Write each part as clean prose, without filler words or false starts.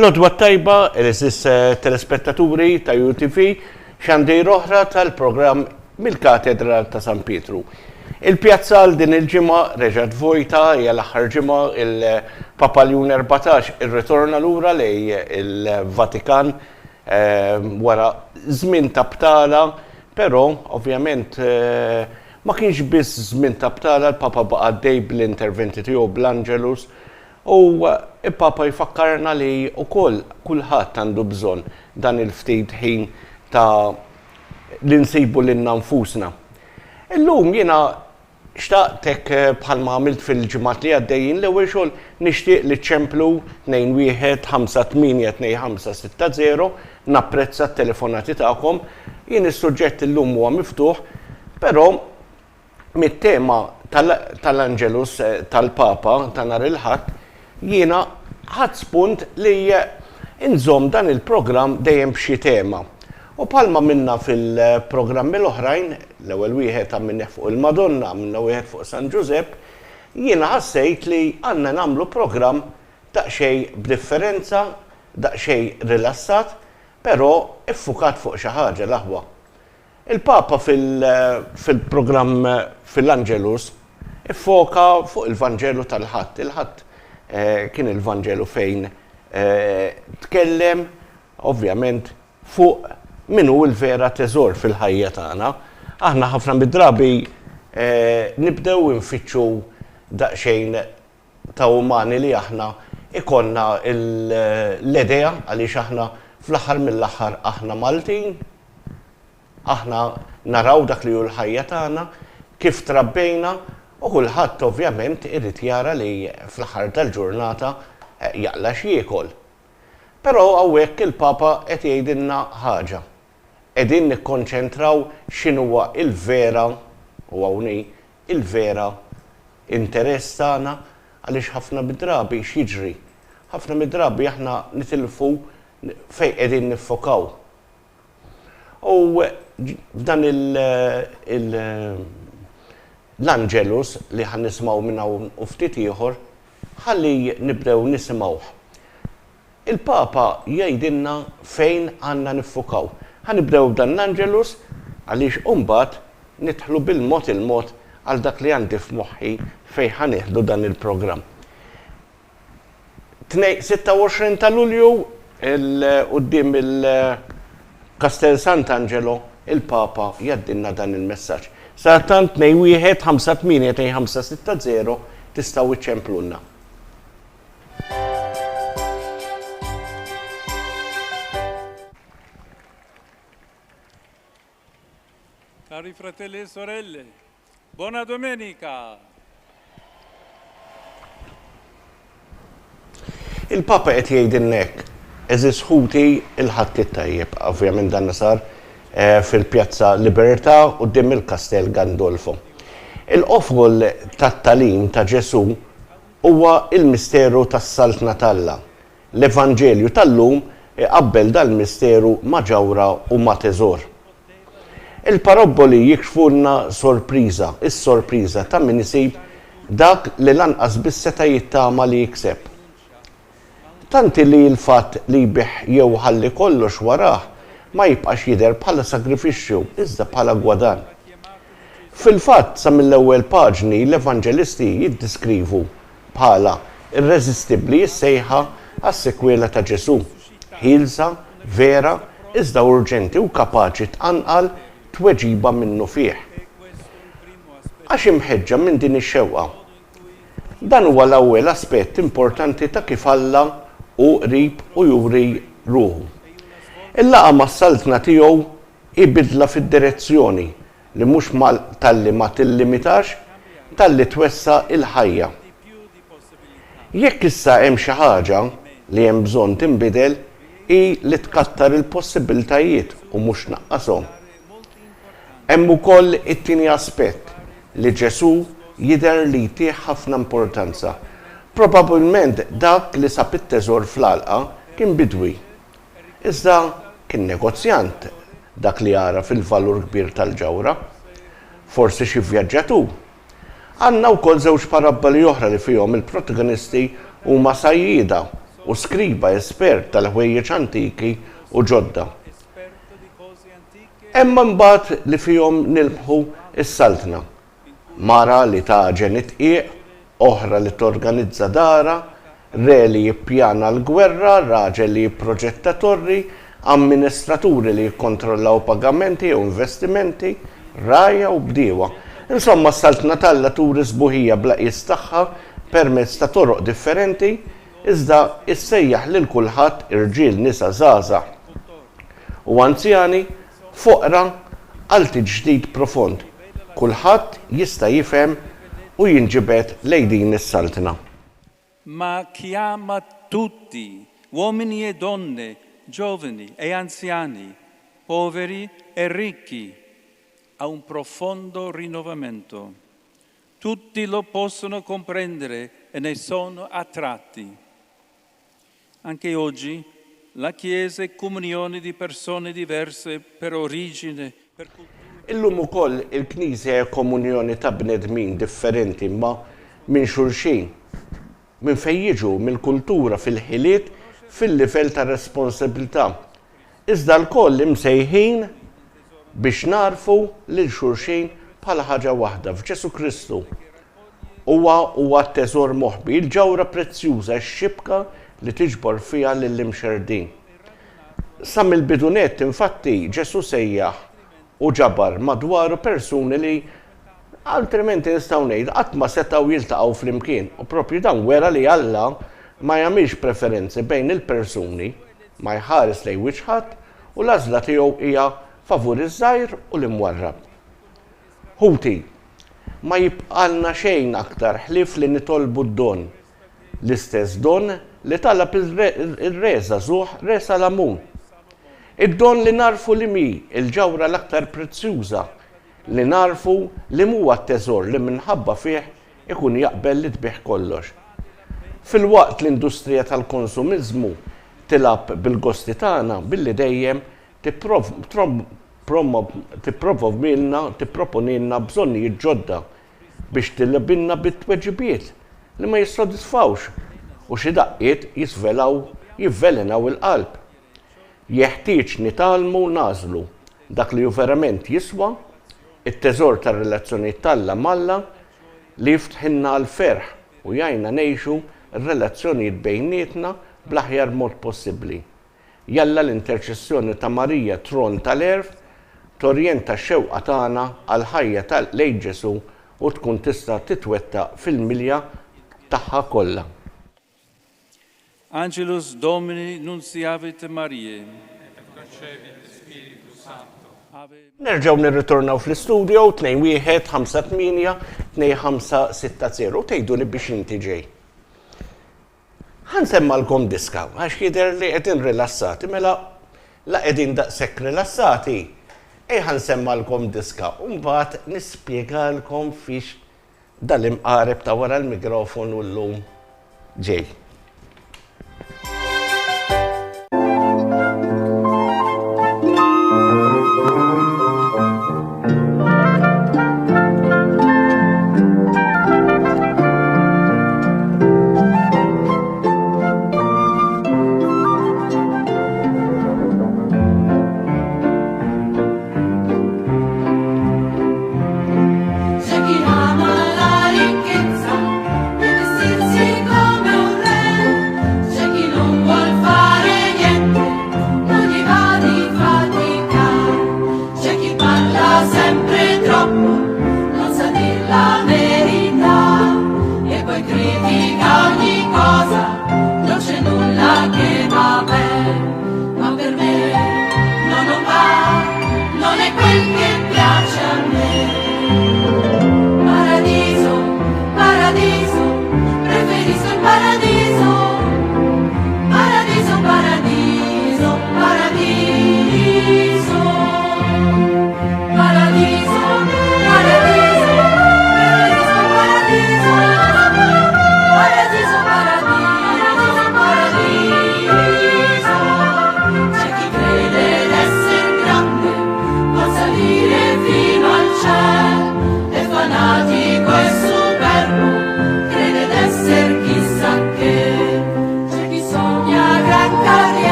L-odwa tajba, il-sis telespettaturi ta' UTV, xandej oħra tal-program mill-Katedra ta' San Pietru. Il-pjazza għal din il-ġimgħa reġgħet vojta hija l-aħħar ġimgħa il-Papa Leon 14 irritorna lura lej il-Vatikan wara żmien ta' btala, però ovvjament ma kienx biss żmien ta' btala, l-Papa baqa' għaddej bl-interventi tiegħu bl-Angelus u il-Papa jfakkarna li wkoll kulħadd għandu bżonn dan il-ftit ħin ta' li nsejbu lilna nfusna. Illum jiena xtaqtek bħalma għamilt fil-ġimgħat li għaddejjin l-ewwel xogħol nixtieq li ċemplu 21-58-560 napprezza t-telefonati tagħkom. Jien is-suġġett illum huwa miftuħ, però mit-tema tal-Angelus tal-Papa ta' nhar il-Ħadd jiena ħadd spunt li inżomm dan il-programm dejjem b'xi tema. U bħalma minna fil-programmi l-oħrajn, l-ewwel wieħed għamilna fuq il-Madonna, għamilna wieħed fuq San Giuseppe, jiena ħassejt li għandna nagħmlu programm daqsxejn b'differenza, daqsxejn rilassat, però iffukat fuq xi ħaġa l-aħwa. Il-Papa fil-programm fil-Angelus iffoka fuq il-Vanġelu tal-Ħadd. Il-Ħadd kien il-Vanġelu fejn tkellem ovvjament fuq min hu l-vera teżor fil-ħajja tagħna. Aħna ħafna mid-drabi nibdew infittxu daqsxejn ta' umani li aħna ikonna l-idea għaliex aħna fl-aħħar mill-aħħar aħna Maltin, aħna naraw dak li hu l-ħajja tagħna, kif trabbejna, u kulħadd ovvjament irid jara li fl-aħħar tal-ġurnata jaqla x'jiekol. Però hawnhekk il-Papa qed jgħidilna ħaġa. Qegħdin nikkonċentraw x'inhuwa l-vera u hawnhekk il-vera interess tagħna għaliex ħafna mid-drabi x'jiġri. Ħafna mid-drabi aħna nitilfu fejn qegħdin niffokaw. U f'dan l-Angelus li ħan nisimgħu minn hawn u ftit ieħor, ħalli nibdew nisimgħuh. Il-Papa jgħidilna fejn għandna niffukaw. Ħanibdew b'dan l-Angelus għaliex mbagħad nidħlu bil-mod il-mod għal dak li għandi f'moħħi fejn ħanieħdu dan il-programm. 26 ta' Lulju quddiem il-Castel Sant'Angelo il-Papa jgħaddilna dan il-messaġġ. Sartant 21-58-560 tistgħu iċċemplulna. Cari fratelli e sorelle, buona domenica! Il-Papa qed jgħidilna hekk, eżis ħuti il-Ħadd it-tajjeb, ovvjament dan sar fil-Pjazza Libertà quddiem il-Kastell Gandolfo. Il-qofol tat-talim ta' Ġesu huwa il-misteru tas-Salt Natalla. L-Evanġelju tal-lum iqabbel dal-misteru ma' ġawra u ma' teżor. Il-parabboli jikxfulna sorpriża, is-sorpriża ta' min isib dak li lanqas biss seta' jittama li jikseb. Tanti li l-fatt li jbiħ jew ħalli kollox warah ma jibqax jidher bħala sagrifixxju, iżda bħala gwadan. Fil-fatt sa mill-ewwel paġni l-Evanġelisti jiddiskrivu bħala irreżistibbli s-sejħa għas-sekwela ta' Ġesu, ħielsa, vera, iżda urġenti u kapaċi tqanqal tweġiba minnu fih. Għax imħeġġa minn din ix-xewqa. Dan huwa l-ewwel aspett importanti ta' kif Alla u qrib u juri ruħu. Il-laqa mas-saltna tiegħu ibidla fid-direzzjoni li mhux talli ma tillimitax, talli twessa il-ħajja. Jekk issa hemm xi ħaġa li hemm bżonn tinbidel hi li tkattar il-possibbiltajiet u mhux naqqashom. Hemm ukoll it-tieni aspett li Ġesu jidher li jtih ħafna importanza. Probabbilment dak li sab it-teżor fl-għalqa kien bidwi. Iżda kien negozjant dak li jara fil-valur kbir tal-ġawra, forsi xi vjaġġatur. Għandna wkoll żewġ parabboli oħra li fihom il-protagonisti huma sajjieda u skriba espert tal-ħwejjeġ antiki u ġodda. esperto di cose antiche Emma mbagħad li fihom nilbħu is-saltna. Mara li taġen it-tqiq, oħra li torganizza dara, re li jippjana l-gwerra, raġel li jipproġetta torri, amministraturi li jikkontrollaw pagamenti u investimenti, raja u bdiewa. Insomma, s-saltna talla turi sbuħija bla qis tagħha permezz ta' toroq differenti, iżda issejjaħ lil kulħadd irġiel nisa żgħażagħ u anzjani foqra għal ġdid profond. Kulħadd jista' jifhem u jinġibed lejn din is-saltna. ma chiama tutti, uomini e donne, giovani e anziani, poveri e ricchi, a un profondo rinnovamento. Tutti lo possono comprendere e ne sono attratti. Anche oggi la Chiesa è comunione di persone diverse per origine, per cultura. Illum ukoll il-Knisja hija komunjoni ta' bnedmin differenti ma minn xulxin. Minn fejn jiġu mill-kultura fil-ħiliet fil-livell ta' responsabilità. Iżda l-koll imsejħin biex narfu lil xulxin bħala ħaġa waħda f'Ġesu Kristu. Huwa teżor moħbi, il-ġawra prezzjuża x-xibka li tiġbor fiha lill-imxerdin. Sa mill-bidunet infatti Ġesu sejjaħ u ġabar madwaru persuni li altrimenti nistgħu ngħid qatt ma setgħu jiltaqgħu flimkien u proprju dan wera li Alla ma jagħmilx preferenzi bejn il-persuni, ma jħares lejn wiċċ ħadd u l-għażla tiegħu hija favur iż-żgħir u l-imwarrab. Ħuti, ma jibqalna xejn aktar ħlief li nitolbu d-don. L-istess don li talab ir-reża żugħ resa l-amun. Id-don li narfu li mi il-ġawra l-aktar prezzjuża, li narfu li huwa t-teżor li minħabba fih ikun jaqbel li tbieħ kollox. Fil-waqt l-industrija tal-konsumiżmu tilab bil-gosti tagħna billi dejjem tipproponilna bżonnijiet ġodda biex tilabinna bit-tweġibiet li ma jissodisfawx u xi daqqiet jivvelenaw il-qalb. Jeħtieġ nitalmu nażlu dak li hu verament jiswa, it-teżor tar-relazzjonijiet talla malla li jiftħinna l-ferħ u jgħinna ngħixu r-relazzjonijiet bejnietna bl-aħjar mod possibbli. Jalla l-interċessjoni ta' Marija Tron tal-Erf torjenta x-xewqa tagħna għal ħajja lejn Ġesu u tkun tista' titwettaq fil-milja tagħha kollha. Angelus Domini nunciavit Mariae. Nerġgħu nirritornaw fl-istudio 2-1-5-8-2-5-6-0 u tgħiduli biex inti ġej. Ħansemmalkom diska għax jidher li qegħdin rilassati mela la qegħdin daqshekk rilassati. Ħansemmalkom diska u mbagħad nispjegalkom fiex dal-imqareb ta' wara l-mikrofonu llum ġej. C'è chi ama la ricchezza, per vestirsi come un re.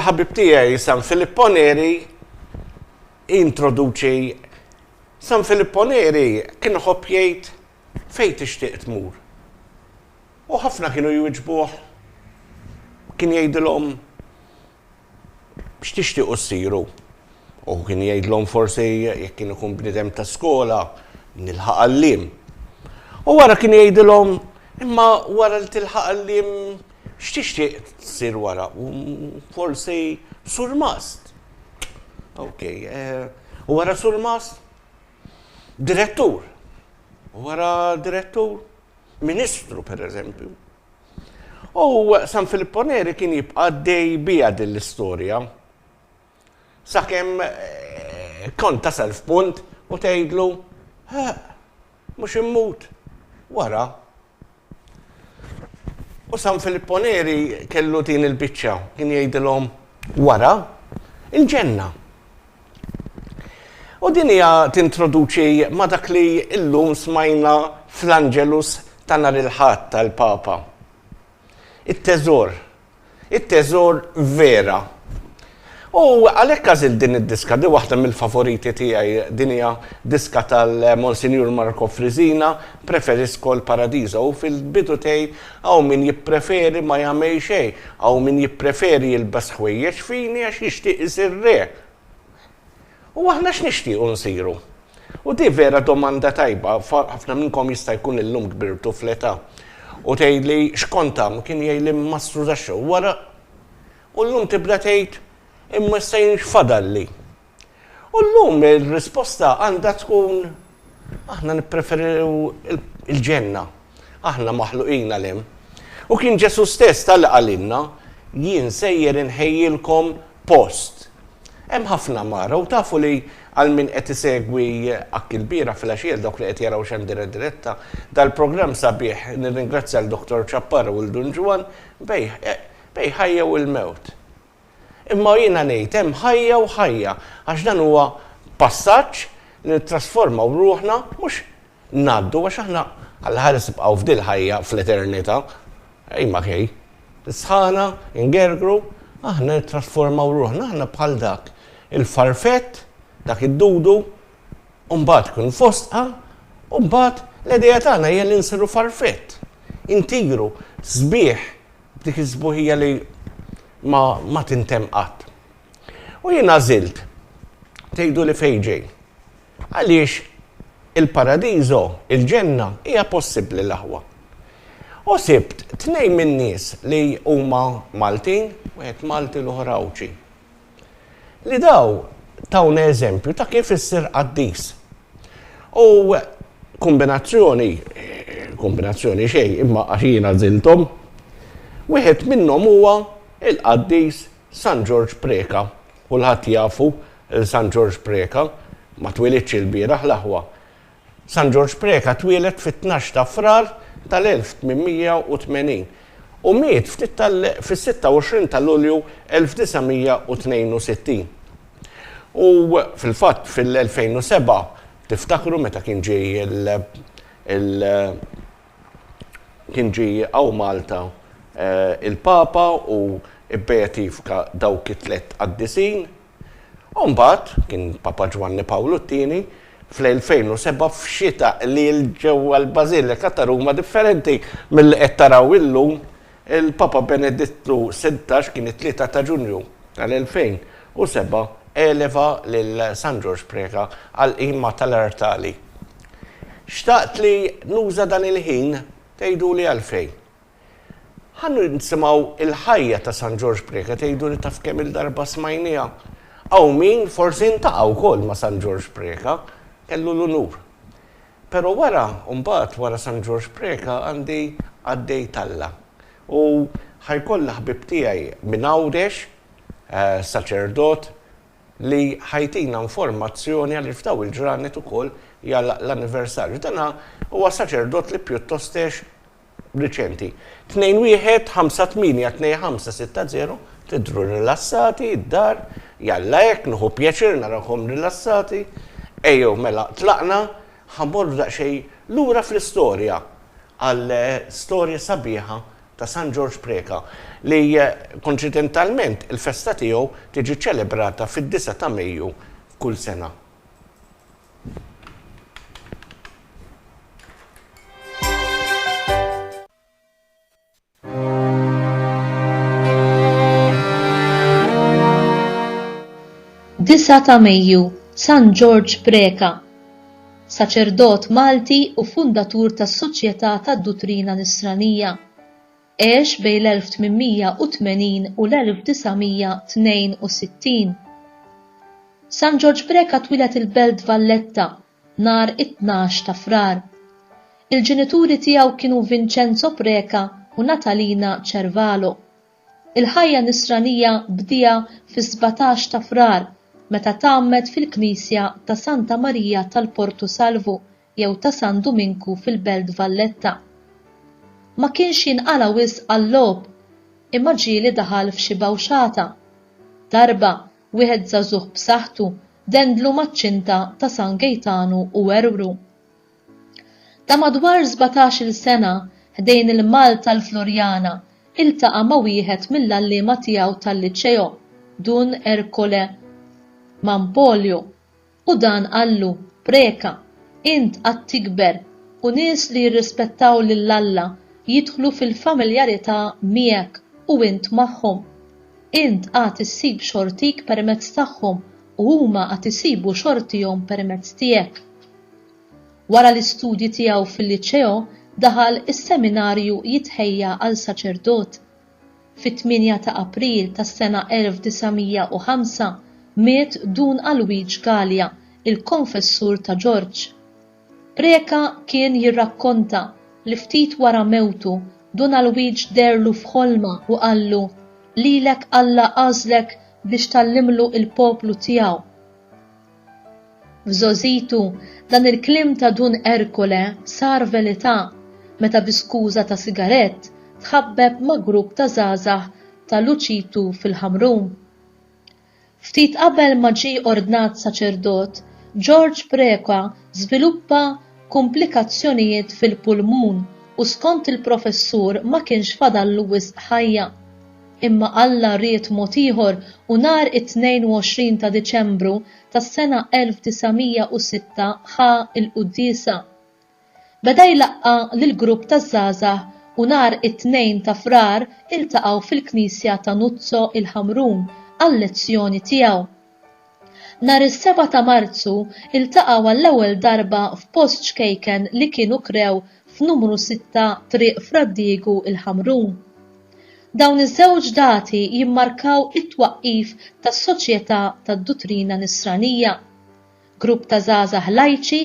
il-ħabib tiegħi San Filippo Neri introduċi San Filippo Neri kien ħobb jgħid fejn tixtieq tmur. U ħafna kienu jwiġbuh kien jgħidilhom x'tixtiequ ssiru. U kien jgħidlhom forsi jekk kien ikun bniedem ta' skola nilħaq għalliem. U wara kien jgħidilhom imma wara li tilħaq għalliem x'tixtieq tsir wara? Forsi surmast. Okej, u wara surmast? Direttur. U wara direttur? Ministru, per eżempju. U San Filippo Neri kien jibqa' dej bija din l-istorja. Sakemm kont tasal f'punt u tgħidlu, mhux immut, wara. U San Filippo Neri kellu din il-biċċa, kien jgħidilhom wara il-ġenna. U din hija tintroduċi ma' dak li llum smajna fl-Angelus ta' nhar il-Ħadd tal-Papa. it-teżor vera. U għalhekk għażil din id-diska, di waħda mill-favoriti tiegħi, din hija diska tal-Monsinjur Marco Frisina, Preferisco l-Paradiso, u fil-bidu tgħid hawn min jippreferi ma jagħmel xejn, hawn min jippreferi jilbes ħwejjeġ fini għax jixtieq isir re. U aħna x'nixtiequ nsiru? U di vera domanda tajba, ħafna minnkom jista' jkun illum kbirtu fl-età. U tgħidli x'kont tagħmel, kien jgħidli mastru tax-xogħol wara. U llum tibda tgħid imma sejn x'fadalli. U llum il-risposta għandha tkun aħna nippreferiw il-ġenna. Aħna maħluqin għalhem. U kien Ġesu stess tal-qalilna jien sejjer inħejjilkom post. Hemm ħafna mara u tafu li għal min qed isegwi akk il-bira fil-għaxiel dawk li qed jaraw xem diretta dal-programm sabiħ nirringrazzja l-Dr. Ċappar u l-Dunġwan bej ħajja u l-mewt. Imma jiena ngħid hemm ħajja u ħajja għax dan huwa passaġġ li nittrasformaw ruħna mhux ngħaddu għax aħna għall-ħares nibqgħu f'dil ħajja fl-eternità. Ejma kej. Tisħana, ingergru, aħna nittrasformaw ruħna aħna bħal dak il-farfett, dak id-dudu, u mbagħad kun fostqa, u mbagħad l-idea tagħna hija li nsiru farfett. Intigru, sbieħ, dik iż-sbuħija li ma tintemm qatt. U jien għażilt tgħidu li fejn ġej. Għaliex il-paradiżo, il-ġenna hija possibbli l-aħwa. U sibt tnejn min-nies li huma Maltin, wieħed Malti l-oħra Awċi. Li daw tawna eżempju ta' kif issir qaddis. U kombinazzjoni xejn imma għax jiena żilthom, wieħed minnhom huwa il-qaddis San George Preka. Kulħadd jafu San George Preka ma twilidx il-bieraħ l-aħwa. San George Preka twieled fit-12 ta' Frar tal-1880 u miet fis-26 ta' Lulju 1962. U fil-fatt fil-2007 tiftakru meta kien ġej għaw Malta il-Papa u bbejatifika dawk it-tlet qaddisin. U mbagħad kien Papa Ġwanni Pawlu II fl-2007 f'xita li ġewwa l-Bażilika ta' Ruma differenti mill-li qed taraw illum il-Papa Benedittu XVI kien it-3 ta' Ġunju tal-2007 eleva lil San George Preka għal qima tal-artali. Xtaqt li nuża dan il-ħin tgħiduli għalfejn. Ħannu nisimgħu il-ħajja ta' San George Preka tgħiduli taf kemm il-darba smajnija. Aw min forsi ntaqgħu wkoll ma' San George Preka kellu l-unur. Però mbagħad wara San George Preka għandi għaddej Talla. U ħajkollha ħbib tiegħi minn Għawdex, saċerdot, li ħajtina informazzjoni għal ftaw il-ġranet ukoll jalla l-anniversarju. Dana huwa saċerdot li pjuttostex riċenti. 2-1-5-8-2-5-6-0 tidru rilassati, id-dar, jalla hekk nuħu pjaċir narakom rilassati. Ejjew mela tlaqna ħammorru daqsxejn lura fl-istorja għal storja sabiħa ta' San George Preka li konċidentalment il-festa tiegħu tiġi ċelebrata fid-9 ta' Mejju kull sena. Disa ta' Mejju, San George Preka, saċerdot Malti u fundatur tas-Soċjetà tad-Duttrina Nisranija. Għex bejn l-1880 u l-1962. San George Preka twilet il-Belt Valletta nhar 12 ta' Frar. Il-ġenituri tiegħu kienu Vincenzo Preka u Natalina Cervalo. Il-ħajja nisranija bdija fi 17 ta' Frar meta tgħammet fil-Knisja ta' Santa Marija tal-Portu Salvo jew ta' San Dominku fil-Belt Valletta. Ma kienx jinqala wisq għall-logħob, imma ġieli daħal f'xi bawxata. Darba wieħed żagħżugħ b'saħħtu dendlu maċ-ċinta ta' San Gejtanu u werwru. Ta' madwar 17-il sena ħdejn il-Mall tal-Florjana iltaqa' ma' wieħed mill-allima tiegħu tal-liċeo, Dun Ercole Mampolio, u dan qallu: Preka, int qatt tikber u nies li jirrispettaw lill-Alla jidħlu fil-familjarità miegħek u int magħhom. Int qatt issib xortik permezz tagħhom u huma qatt isibu xortihom permezz tiegħek. Wara l-istudji tiegħu fil-liċeo daħal is-seminarju jitħejja għal saċerdot. Fit-8 ta' April tas-sena 1905 miet Dun Alwige Gallia, il-konfessur ta' George. Preka kien jirrakkonta li ftit wara mewtu Dun Alwige derlu f'ħolma u qallu: lilek Alla għażlek biex tallimlu il-poplu tiegħu. F'żożitu dan il-kliem ta' Dun Ercole sar verità meta biskuża ta' sigarett tħabbeb ma' grupp ta' żgħażagħ ta' Luċitu fil-Ħamrun. Ftit qabel ma ġie ordnat saċerdot, George Preka żviluppa komplikazzjonijiet fil-pulmun u skont il-professur ma kienx fadallu wisq ħajja. Imma Alla ried mod ieħor u nhar it-22 ta' Diċembru tas-sena 1906 ħa il-Qudiesa. Beda jlaqqa lill-grupp taż-żgħażagħ u nhar it-2 ta' Frar iltaqgħu fil-Knisja ta' Nuzzo il-Ħamrun għal-lezzjoni tiegħu. Nhar is-7 ta' Marzu iltaqgħu għall-ewwel darba f'post xkejken li kienu krew f'numru 6 Triq Fraddiegu il-Ħamrun. Dawn iż-żewġ dati jimmarkaw it-twaqqif tas-Soċjetà tad-Duttrina Nisranija, grupp ta' żgħażagħ lajċi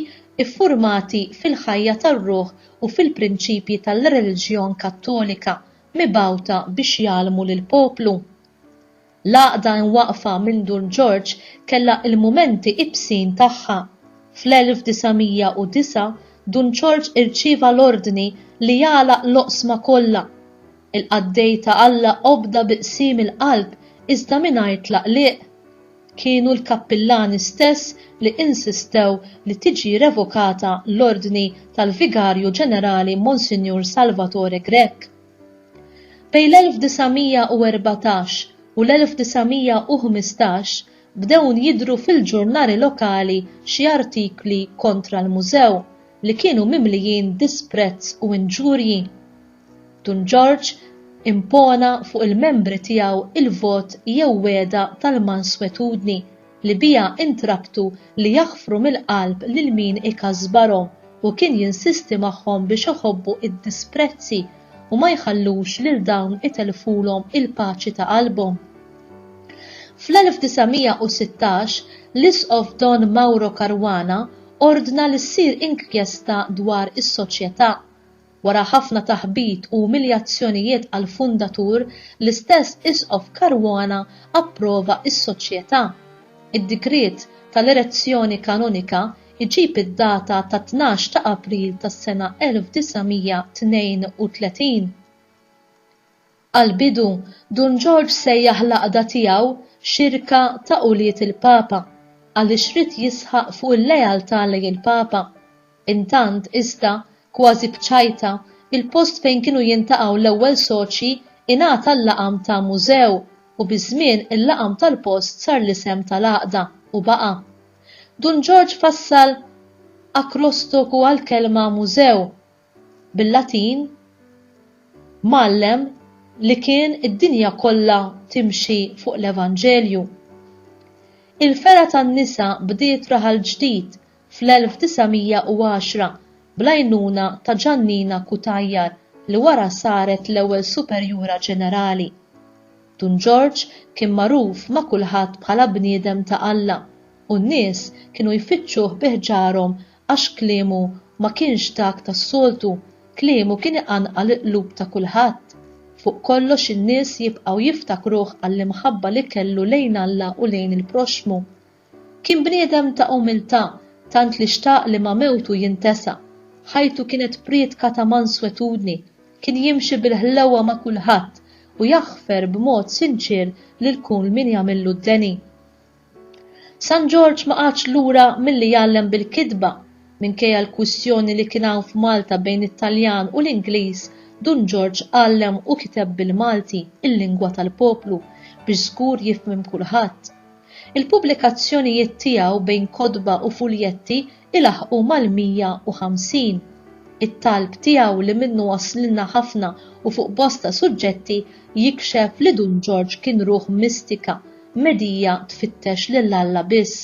iffurmati fil-ħajja tar-ruħ u fil-prinċipji tal-reliġjon Kattolika mibgħuta biex jgħallmu lill-poplu. L-għaqda nwaqfa minn Dun George kellha il-mumenti ibsin tagħha. Fl-1909 Dun George irċieva l-ordni li jagħlaq l-oqsma kollha. Il-qaddej ta' Alla qobda biqsim il-qalb iżda mingħajr tlaqliq. Kienu l-kappillani stess li insistew li tiġi revokata l-ordni tal-Vigarju Ġenerali Monsinjur Salvatore Grech. Bejn l-1914 u l-1915 bdew jidhru fil-ġurnali lokali xi artikli kontra l-mużew li kienu mimlijin disprezz u inġurji. Dun George impona fuq il-membri tiegħu il-vot jew weda tal-manswetudni li bija intrabtu li jaħfru mill-qalb lil min ikasbarhom u kien jinsisti magħhom biex iħobbu id-disprezzi u ma jħallux lil dawn itelfulhom il-paċi ta' qalbhom. Fl-1916 l-Isqof Don Mauro Caruana ordna li ssir inkjesta dwar is-soċjetà. Wara ħafna taħbit u umiljazzjonijiet għal fundatur, l-istess Isqof Caruana approva is-soċjetà. Id-dikriet tal-erezzjoni kanonika iġib id-data ta' 12 ta' April tas-sena 1932. Għal-bidu, Dun George sejjaħ l-għaqda tiegħu xirka ta' uliet il-Papa għaliex rid jisħaq fuq il-lejaltà lejn il-Papa. Intant iżda kważi bċajta il-post fejn kienu jintaqgħu l-ewwel soċi ingħata l-laqam ta' mużew u biż-żmien il-laqam tal-post sar l-isem tal-għaqda u baqa'. Dun George fassal akrostoku għal-kelma mużew bil-Latin mallem li kien id-dinja kollha timxi fuq l-Evanġelju. Il-fera tan-nisa bdiet raħal ġdid fl-1910 bl-għajnuna ta' Giannina Kutajjar li wara saret l-ewwel superjura ġenerali. Dun George kien magħruf ma' kulħadd bħala bniedem ta' Alla u n-nies kienu jfittxuh biħġarhom għax kliemu ma kienx dak tas-soltu, kliemu kien iqanqal il-qlub ta' kulħadd. Fuq kollox in-nies jibqgħu jiftakruh għall-imħabba li kellu lejn Alla u lejn il-proxmu. Kien bniedem ta' umiltà, tant li xtaq li ma' mewtu jintesa'. Ħajtu kienet priedka ta' manswetudni, kien jimxi bil-ħlewa ma' kulħadd u jaħfer b'mod sinċir lil kull min jagħmillu d-deni. San George ma qatx lura milli jgħallem bil-kidba minkejja l-kwistjoni li kien hawn f'Malta bejn it-Taljan u l-Ingliż. Dun George għallem u kiteb bil-Malti il-lingwa tal-poplu biex żgur jifhim kulħadd. Il-pubblikazzjonijiet tiegħu bejn kodba u fuljetti ilaħqu mal-150. It-talb tiegħu li minnu waslilna ħafna u fuq bosta suġġetti jikxef li Dun George kien ruħ mistika, medija tfittex lil Alla biss.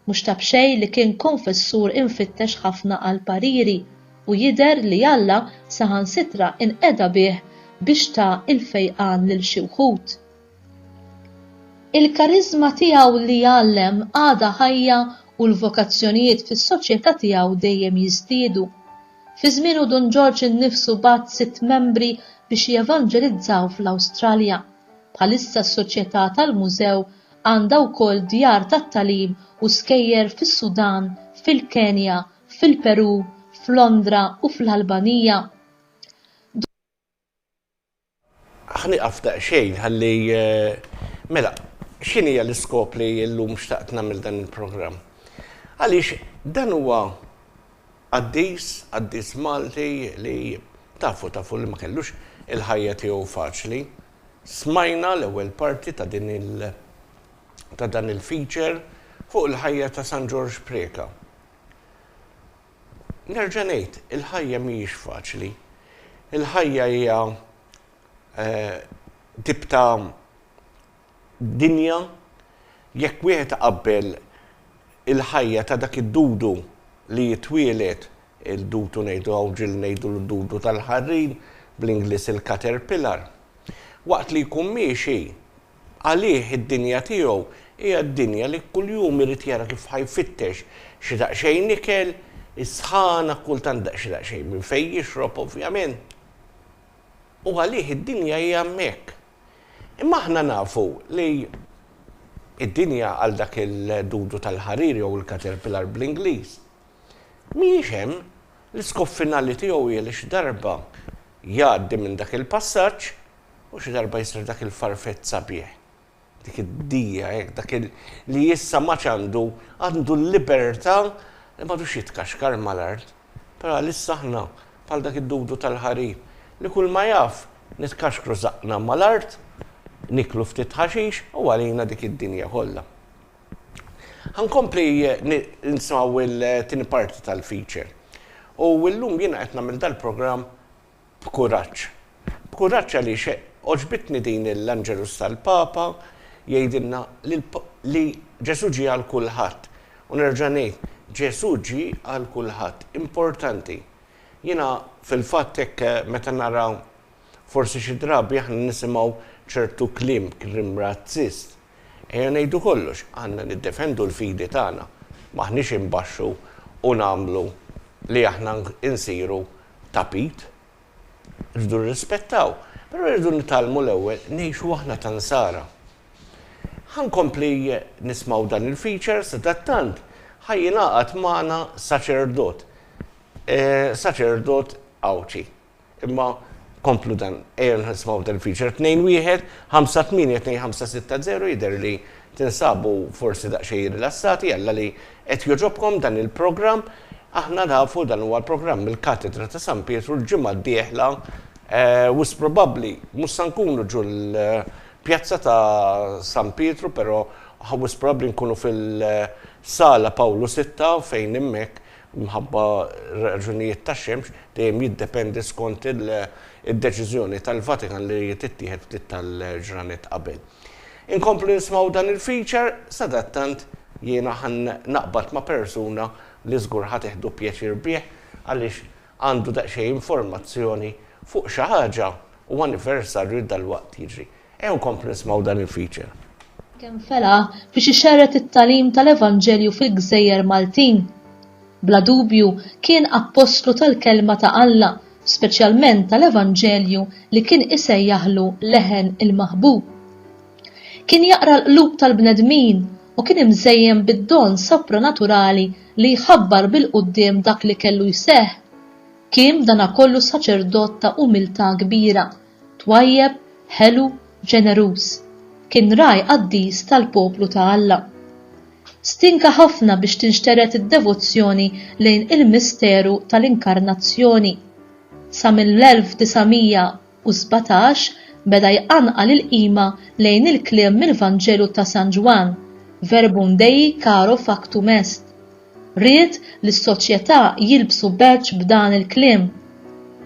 Mhux ta' b'xejn li kien konfessur infittex ħafna għal pariri u jidher li Alla saħansitra inqeda bih biex ta' il-fejqan lil xi wħud. Il-kariżma tiegħu li jgħallem għadha ħajja u l-vokazzjonijiet fis-soċjetà tiegħu dejjem jiżdiedu. Fi żmienu Dun George innifsu bagħat 6 membri biex jevanġelizzaw fl-Awstralja. Bħalissa s-soċjetà tal-mużew għandha wkoll djar tat-tagħlim u skejjer fis-Sudan, fil-Kenja, fil-Peru, f'Londra u fl-Albanija. Ħniqaf daqsxejn ħalli mela x'inhi l-iskop li llum xtaqt nagħmel dan il-programm. Għaliex dan huwa qaddis Malti li tafu li ma kellux il-ħajja tiegħu faċli. Smajna l-ewwel parti ta' dan il-feature fuq il-ħajja ta' San George Preka. Nerġa' ngħid, il-ħajja mhijiex faċli. Il-ħajja hija tip ta' dinja jekk wieħed qabbel il-ħajja ta' dak id-dudu li jitwielet il-dudu ngħidu awġil ngħidu l-dudu tal-ħarrin bl-Ingliż il-caterpillar. Waqt li jkun miexi għalih id-dinja tiegħu hija d-dinja li kuljum irid jara kif ħajfittex xi daqsxejn ikel, is-sħana kultant daqsxejn minn fejn jixrob ovvjament. U għalih id-dinja hija hemmhekk. Imma aħna nafu li id-dinja għal dak il-dudu tal-ħarir jew il-caterpillar bl-Ingliż mhijiex hemm l-iskop finali tiegħu hija li xi darba jgħaddi minn dak il-passaġġ u xi darba jsir dak il-farfett sabiħ. Dik id-dija dak li issa maċ għandu l-libertà li m'għadux jitkaxkar mal-art. Però issa aħna bħal dak id-dudu tal-ħarir li kull ma jaf nitkaxkru żaqna mal-art, niklu ftit ħaxix u għalina dik id-dinja kollha. Ħankompli nisimgħu il-tieni parti tal-feature. U llum jiena qed nagħmel dal-programm b'kuraġġ. B'kuraġġ għaliex oġbitni din l-Anġelus tal-Papa jgħidilna li Ġesu ġie għal kulħadd. U nerġa' ngħid, Ġesu ġie għal kulħadd. Importanti. Jiena fil-fatt hekk meta naraw forsi xi drabi aħna nisimgħu ċertu kliem razzist. Ejja ngħidu kollox, għandna niddefendu l-fidi tagħna. M'aħniex imbaxxu u nagħmlu li aħna insiru tapit. Irridu nirrispettaw, però irridu nitalmu l-ewwel ngħixu aħna tansara. Ħankompli nismaw dan il-feature sadattant ħajjingħaqad magħna saċerdot. Saċerdot Awċi. Imma komplu dan nismaw dan il-feature 2-1-5-8-2-5-6-0 jidher li tinsabu forsi daqsxejn rilassati alla li qed joġobkom dan il-programm Aħna nafu dan huwa l-programm il-Katedra ta' San Pietru l-ġimgħa d-dieħla was probabbli mhux se nkunu ġu l-pjazza ta' San Pietru, però was probabbli nkunu fil-sala Pawlu 6 fejn hemmhekk mħabba raġunijiet tax-xemx dejjem jiddependi skont id-deċiżjoni tal-Vatikan li tittieħed ftit tal-ġranet qabel. Inkomplu nismaw dan il-feature, sadattant jiena naqbad ma' persuna li żgur ħateħdu pjaċir bih għaliex għandu daqsxejn informazzjoni fuq xi ħaġa u anniversarju dal-waqt jiġri. Nkomplu nismaw dan il-feature. Kemm fela biex ixerret it-talim tal-Evanġelju fil-Gżejjer Maltin. Bla dubju kien apostlu tal-kelma ta' Alla, speċjalment tal-Evanġelju li kien isejjaħlu leħen il-maħbub. Kien jaqra l-qlub tal-bnedmin u kien imżejjem bid-don sopranaturali li jħabbar bil-qudiem dak li kellu jseħħ. Kien dana kollu saċerdot ta' umiltà kbira, twajjeb, ħelu, ġenerus. Kien raj qaddis tal-poplu ta' Alla. Stinka ħafna biex tinxteret id-devozzjoni lejn il-misteru tal-inkarnazzjoni. Sa mill-1917 beda jqanqal il-qima lejn il-kliem mill-Vanġelu ta' San Ġwan, verbum Dei caro factum est. Ried li s-soċjetà jilbsu beċ b'dan il-kliem.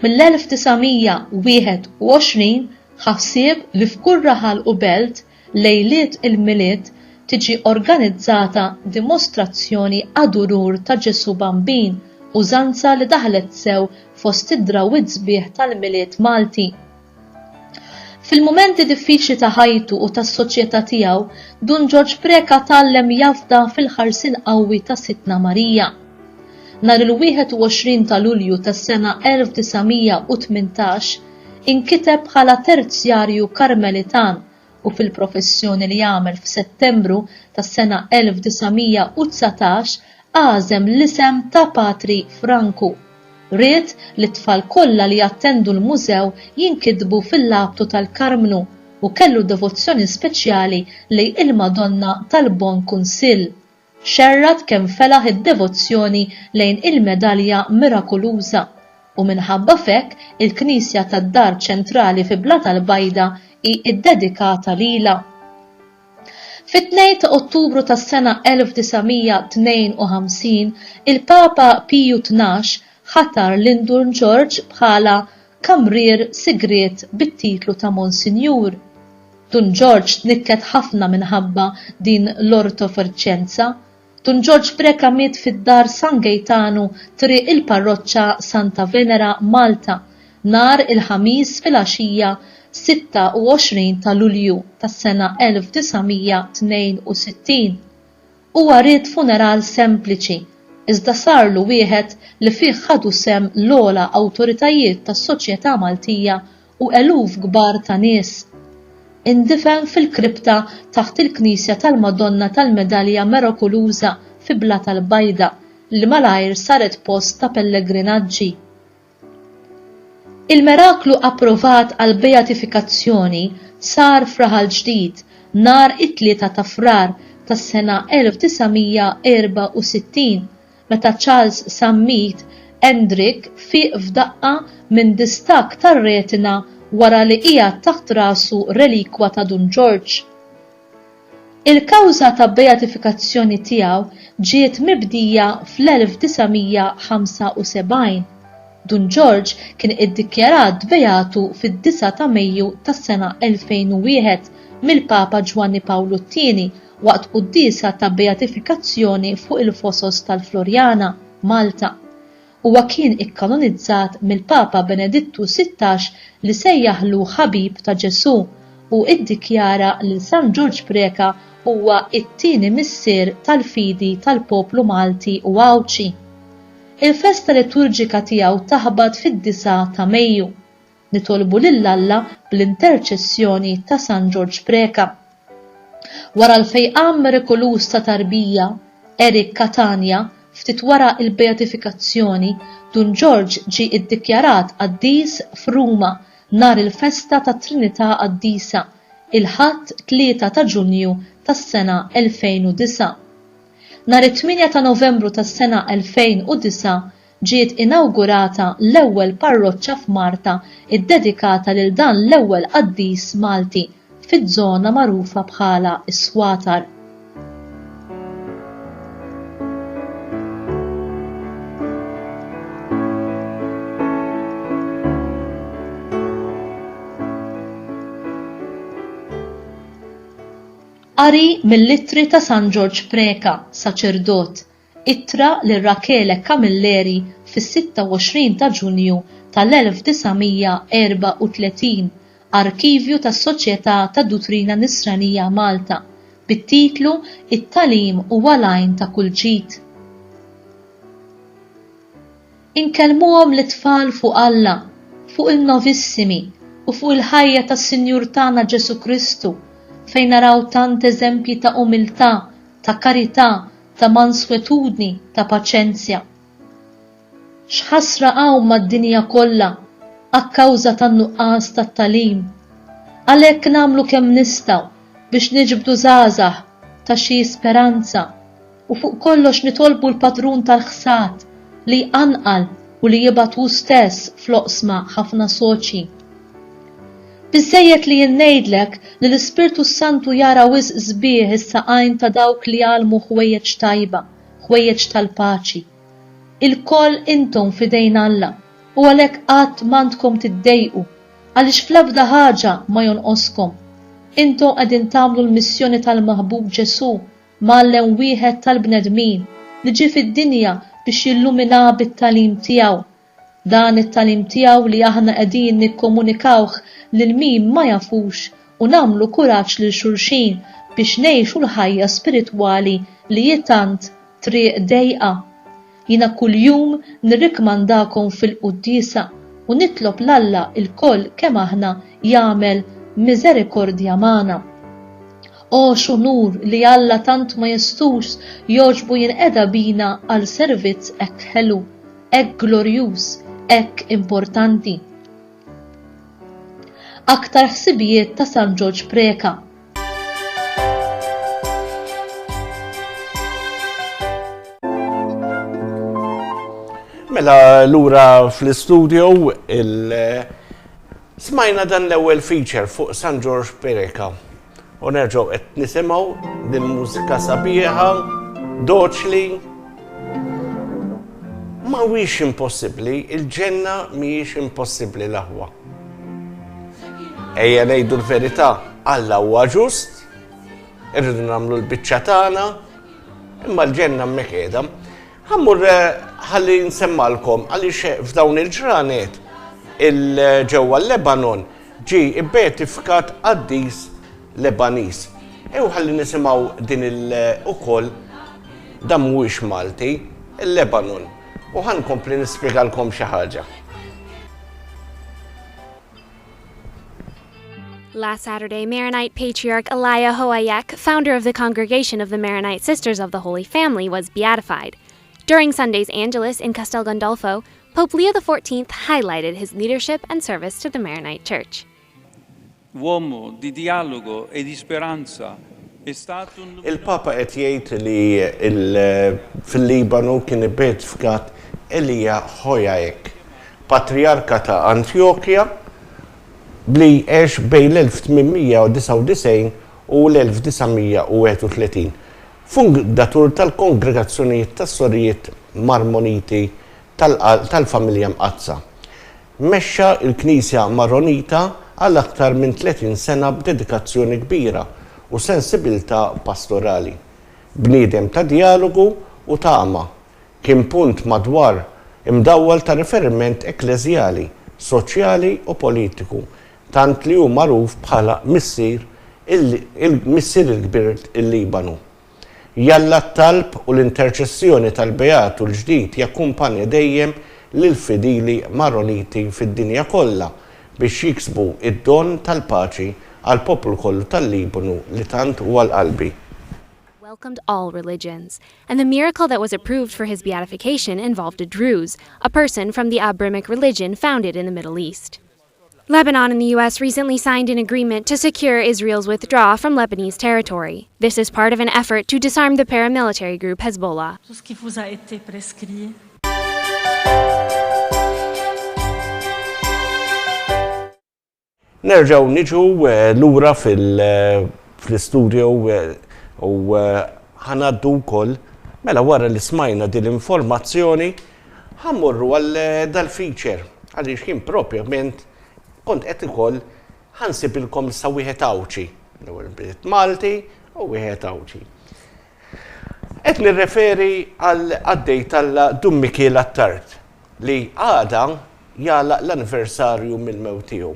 Mill-1921 ħassieb li f'kull raħal u belt lejliet il-miliet tiġi organizzata dimostrazzjoni għadurur ta' Ġesu Bambin, użanza li daħlet sew fost id-drawwiet sbieħ tal-miliet Malti. Fil-momenti diffiċli ta' ħajtu u tas-soċjetà tiegħu, Dun George Preka tallem jafda fil-ħarsin qawwi ta' Sitna Marija. Nhar il-21 ta' Lulju tas-sena 1918 inkiteb bħala terzjarju karmelitan u fil-professjoni li jagħmel f'Settembru tas-sena 1919 għażem l-isem ta' Patri Franku. Ried li t-tfal kollha li jattendu l-mużew jinkitbu fil-labtu tal-Karmnu u kellu devozzjoni speċjali lejn il-Madonna tal-Bon Kunsill. Xerrat kemm felaħ id-devozzjoni lejn il-medalja mirakoluża u minħabba fekk il-Knisja tad-Dar ċentrali fi Bla tal-Bajda hi ddedikata lilha. Fit-2 ta' Ottubru tas-sena 1952 il-Papa Piju XII ħatar lil Dun George bħala kamrier sigriet bit-titlu ta' Monsinjur. Dun George tnikket ħafna minħabba din l-ortoferċenza. Dun George Preka miet fid-dar San Gaetanu triq il-parroċċa Santa Venera Malta nhar il-ħamis fil-għaxija 26 ta' Lulju tas-sena 1962. Huwa ried funeral sempliċi, iżda sarlu wieħed li fih ħadu sem l-ogħla awtoritajiet tas-soċjetà Maltija u eluf kbar ta' nies. Indifen fil-kripta taħt il-Knisja tal-Madonna tal-Medalja Mirakoluża fi Bla tal-Bajda li malajr saret post ta' pellegrinaġġi. Il-miraklu approvat għal beatifikazzjoni sar f'raħal ġdid nhar it-3 ta' Frar tas-sena 1964 meta Charles sammit Hendrik fiq f'daqqa minn distak tar-retina wara li qiegħed taħt rasu relikwa ta' Dun George. Il-kawża ta' beatifikazzjoni tiegħu ġiet mibdija fl-1975. Dun George kien iddikjarat beatu fid-9 ta' Mejju tas-sena 2001 mill-Papa Ġwanni Pawlu II waqt qudiesa ta' beatifikazzjoni fuq il-fosos tal-Florjana, Malta. Huwa kien ikkanonizzat mill-Papa Benedittu XVI li sejjaħlu ħabib ta' Ġesu u iddikjara li San George Preka huwa it-tieni missier tal-fidi tal-poplu Malti u Awċi. Il-festa liturġika tiegħu taħbad fid-9 ta' Mejju. Nitolbu lil Alla bl-interċessjoni ta' San George Preka. Wara l-fejqam mirakulus ta' tarbija, Eric Catania, ftit wara il-beatifikazzjoni, Dun George ġie iddikjarat qaddis f'Ruma nhar il-festa ta' Trinità Qaddisa, il-ħadd 3 ta' Ġunju tas-sena 2009. Nhar it-8 ta' Novembru tas-sena 2009 ġiet inawgurata l-ewwel parroċċa f'Marta iddedikata lil dan l-ewwel qaddis Malti fiż-żona magħrufa bħala is-Swatar. Qari mill-ittri ta' San George Preka, saċerdot, ittra lil Rachele Camilleri fis-26 ta' Ġunju tal-1934, Arkivju tas-Soċjetà tad-Duttrina Nisranija Malta, bit-titlu It-Tagħlim huwa l-għajn ta' kull ġid. Inkellmuhom l-tfal fuq Alla, fuq il-novissimi u fuq il-ħajja tas-Sinjur tagħna Ġesu Kristu, fejn naraw tant eżempji ta' umiltà, ta' karità, ta' manswetudni, ta' paċenzja. X'ħasra hawn mad-dinja kollha akkawża tan-nuqqas tat-tagħlim. Għalhekk nagħmlu kemm nistgħu biex niġbdu żgħażagħ ta' xi speranza u fuq kollox nitolbu l-Patrun tal-ħsad li jqanqal u li jibgħat hu stess fl-oqsma ħafna soċji. Biżżejjed li jien ngħidlek li l-Ispirtu Santu jara wisq sbieħ is-saqajn ta' dawk li għalmu ħwejjeġ tajba, ħwejjeġ tal-paċi. Il-koll intom fidejn Alla u għalhekk qatt m'għandkom tiddejqu għaliex fl-ebda ħaġa ma jonqoskom. Intom qegħdin tagħmlu l-missjoni tal-Maħbub Ġesu mgħallem wieħed tal-bnedmin li ġie fid-dinja biex jillumina bit-tagħlim tiegħu. Dan it-tagħlim tiegħu li aħna qegħdin nikkomunikawh lil min ma jafux u nagħmlu kuraġġ lil xulxin biex ngħixu l-ħajja spiritwali li jitant triq dejqa. Jiena kuljum nirrikmandakom fil-quddiesa u nitlob l-Alla il-koll kemm aħna jagħmel miżerikordja magħna. O x'unur li Alla tant ma jestux joġbu jinqeda bina għal servizz hekk ħelu, hekk glorjuż, hekk importanti. Aktar ħsibijiet ta' San George Preka. Mela lura fl-istudio smajna dan l-ewwel feature fuq San George Preka u nerġgħu qed nisimgħu din mużika sabiħa, doċli. Ma wiex impossibbli, il-ġenna mhijiex impossibbli l-aħwa. Ejja ngħidu l-verità, Alla huwa ġust, irridu nagħmlu l-biċċa tagħna, imma l-ġenna hemmhekk qiegħda. Ħammur ħalli nsemmalkom għaliex f'dawn il-ġranet ġewwa l-Lebanon ġie ibbeatifikat qaddis Lebaniż. Ew ħalli nisimgħu din ukoll dan mhuwiex Malti, il-Lebanon. U ħankompli nispjegalkom xi ħaġa. Last Saturday, Maronite Patriarch Elia Hoayek, founder of the Congregation of the Maronite Sisters of the Holy Family, was beatified. During Sunday's Angelus in Castel Gandolfo, Pope Leo XIV highlighted his leadership and service to the Maronite Church. Uomo di dialogo e di speranza, è stato un... Il-Papa qed jgħid li fil-Libanu kien ibbeatifikat Elia Hoayek, patriarka ta' Antiochia, bli għex bejn l-1899 u l-1931. Fundatur tal-Kongregazzjonijiet tas-Sorijiet Marmoniti tal-familja Mqazza. Mexxa il-Knisja Maronita għal aktar minn 30 sena b'dedikazzjoni kbira u sensibilità pastorali. Bniedem ta' dialogu u ta' ama. Kien punt madwar imdawwal ta' riferiment ekklesjali, soċjali u politiku, tant li hu magħruf bħala missier il-kbir il-Libanu. Jalla t-talb u l-interċessjoni tal-Beat u l-ġdid jakkumpanja dejjem lil-fidili Maroniti fid-dinja kollha biex jiksbu id-don tal-paċi għal poplu kollu tal-Libanu li tant huwa l-qalbi. Welcomed all religions, and the miracle that was approved for his beatification involved a Druze, a person from the Abrahamic religion founded in the Middle East. Lebanon and the U.S. recently signed an agreement to secure Israel's withdrawal from Lebanese territory. This is part of an effort to disarm the paramilitary group Hezbollah. Tout ce qui vous a été prescrit. Nerġaw niġu lura fil-studio u ħanaddu wkoll mela wara li smajna din l-informazzjoni ħammurru għal dal-feature għaliex kien propjament kont qed ikoll ħansibilkom sa wieħed Awċi. L-ewwel bdiet Malti u wieħed Awċi. Qed nirreferi għal għaddej tal-Dum Mikiel Attard li għada jagħlaq l-anniversarju mill-mewt tiegħu.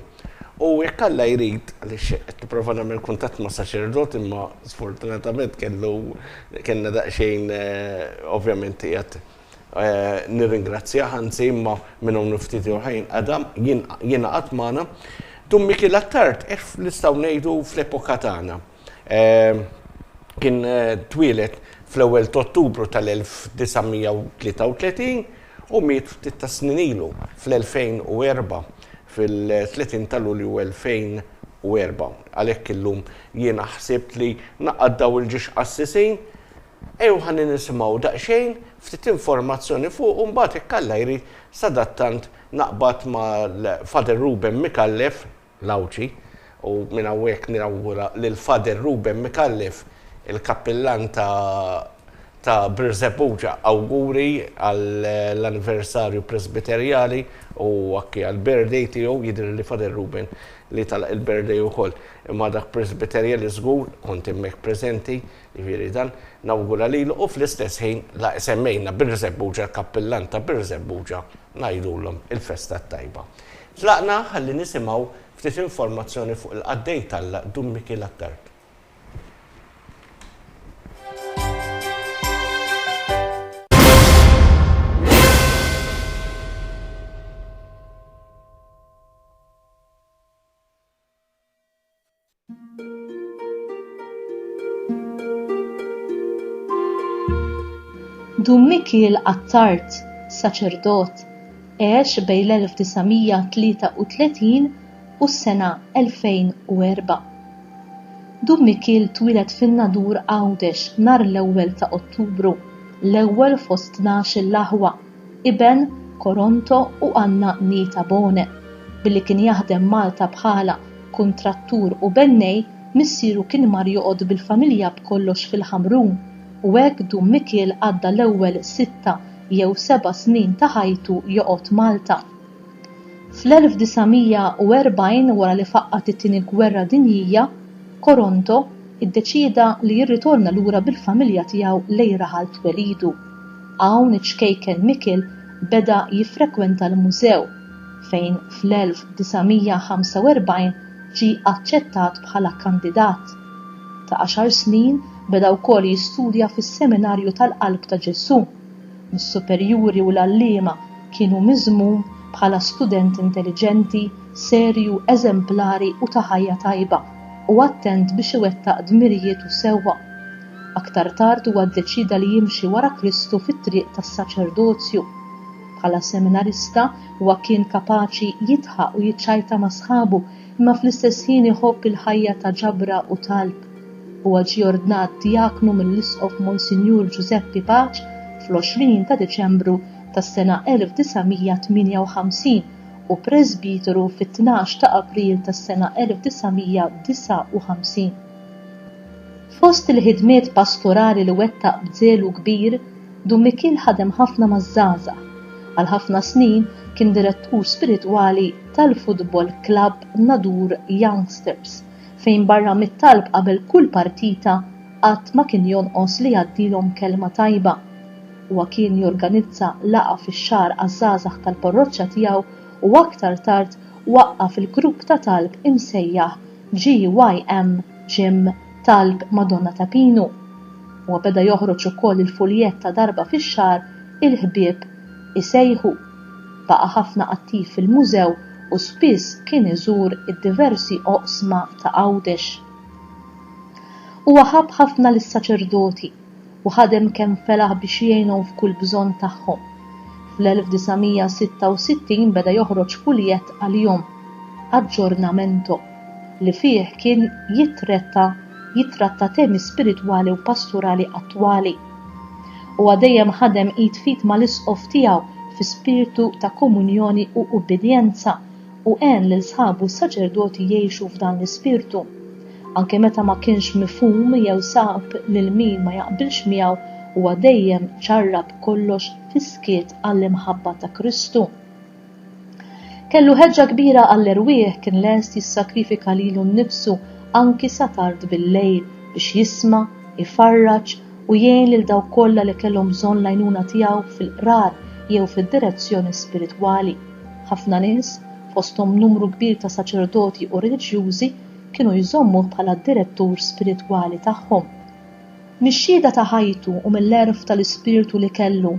U jekk Alla jrid għaliex qed nipprova nagħmel kuntatt ma' saċerdot imma sfortunatament kellna daqsxejn ovvjament qiegħed nirringrazzja ħansi imma minnhom niftit ħajn Adam jiena qatt magħna. Dum Mikiel Attard nistgħu ngħidu fl-epoka tagħna. Kien twieled fl-ewwel ta' Ottubru tal-1933 u miet ftit ta' snin ilu fl-2004 fil-30 ta' Lulju 2004. Għalhekk illum jiena ħsibt li naqaddaw il-ġiex qassisin ħan nisimgħu daqsxejn ftit informazzjoni fuq u mbagħad hekk Alla jrid sadattant naqbad mal-Father Ruben Mikallef l-Awċi u minn hawnhekk nirawgura lil Father Ruben Mikallef il-kappillan ta' Birżebbuġa awguri għall-anniversarju presbiterjali u anke għall-birthday tiegħu jidher li Father Ruben li talaq il-birthday ukoll imma dak presbiterjali żgur kont hemmhekk preżenti jiġifieri dan nawgura lilu u fl-istess ħin semmejna Birżebbuġa l-kappillan ta' Birżebbuġa ngħidulhom il-festa tajba. Tlaqna ħalli nisimgħu ftit informazzjoni fuq il-qaddej tal-Dum Mikiel Attard. Dum Mikiel Attard, saċerdot, għex bejn l-1933 u s-sena 2004. Dum Mikiel twieled fin-Nadur Għawdex nhar l-ewwel ta' Ottubru, l-ewwel fost 12 l-aħwa, iben Koronto u Anna Nita Bone, billi kien jaħdem Malta bħala kuntrattur u bennej missieru kien mar joqgħod bil-familja b'kollox fil-Ħamrun u hekk Dum Mikiel għadda l-ewwel 6 jew 7 snin ta' ħajtu joqgħod Malta. Fl-1940 wara li faqqat it-tieni gwerra dinjija, Koronto iddeċieda li jirritorna lura bil-familja tiegħu lejn raħal twelidu. Hawn iċkejken Mikiel beda jiffrekwenta l-mużew fejn fl-1945 ġie aċċettat bħala kandidat. Ta' 10 snin beda wkoll jistudja fis-Seminarju tal-Qalb ta' Ġesu. Mis-superjuri u l-għalliema kienu miżmum bħala student intelligenti, serju, eżemplari u ta' ħajja tajba u attent biex iwettaq dmirijiet u sewwa. Aktar tard huwa ddeċida li jimxi wara Kristu fit-triq tas-saċerdozju. Bħala seminarista huwa kien kapaċi jitħaq u jiċċajta ma' sħabu imma fl-istess ħin iħobb il-ħajja ta' ġabra u talb. Huwa ġie ordnat diaknu mill-Isqof Monsinjur Giuseppe Paċ fl-20 ta' Deċembru tas-sena 1958 u presbiteru fit-12 ta' April tas-sena 1959. Fost il-ħidmiet pastorali li wettaq bżelu kbir, Dum Mikiel ħadem ħafna maż-żgħażagħ. Għal ħafna snin kien direttur spiritwali tal-Futbol Club Nadur Youngsters, fejn barra mit-talb qabel kull partita qatt ma kien jonqos li jgħaddilhom kelma tajba. Huwa kien jorganizza laqgħa fix-xahar għaż-żgħażagħ tal-parroċċja tiegħu u aktar tard waqqaf il-grupp ta' talb imsejjaħ GYM Gym Talb Madonna ta' Pinu. Huwa beda joħroġ ukoll il-fuljett ta' darba fix-xahar il-ħbieb isejħu. Baqa' ħafna attiv fil-mużew u spiss kien iżur id-diversi oqsma ta' Għawdex. Huwa ħabb ħafna lis-saċerdoti u ħadem kemm felaħ biex jgħinhom f'kull bżonn tagħhom. Fl-1966 beda joħroġ fuljett għalihom. Aġġornamento li fih kien jitratta temi spiritwali u pastorali attwali. U għadejjem ħadem id fit mal-isqof tiegħu fi spiritu ta' komunjoni u ubbidjenza u għen lil sħabu s-saċerdoti jgħixu f'dan l-ispirtu. Anke meta ma kienx mifhum jew sab lil min ma jaqbilx miegħu u għadejjem ċarrab kollox fiskiet għall-imħabba ta' Kristu. Kellu ħeġġa kbira għall-irwieħ kien lest jissakrifika lilu nnifsu anki sa tard bil-lejl biex jisma', ifarraġ u jgħin lil dawk kollha li kellhom bżonn l-għajnuna tiegħu fil-qrar jew fid-direzzjoni spiritwali. Ħafna nies, fosthom numru kbir ta' saċerdoti u reliġjużi, kienu jżommu bħala direttur spiritwali tagħhom. Mix-xhieda ta' ħajtu u mill-erf tal-ispirtu li kellu,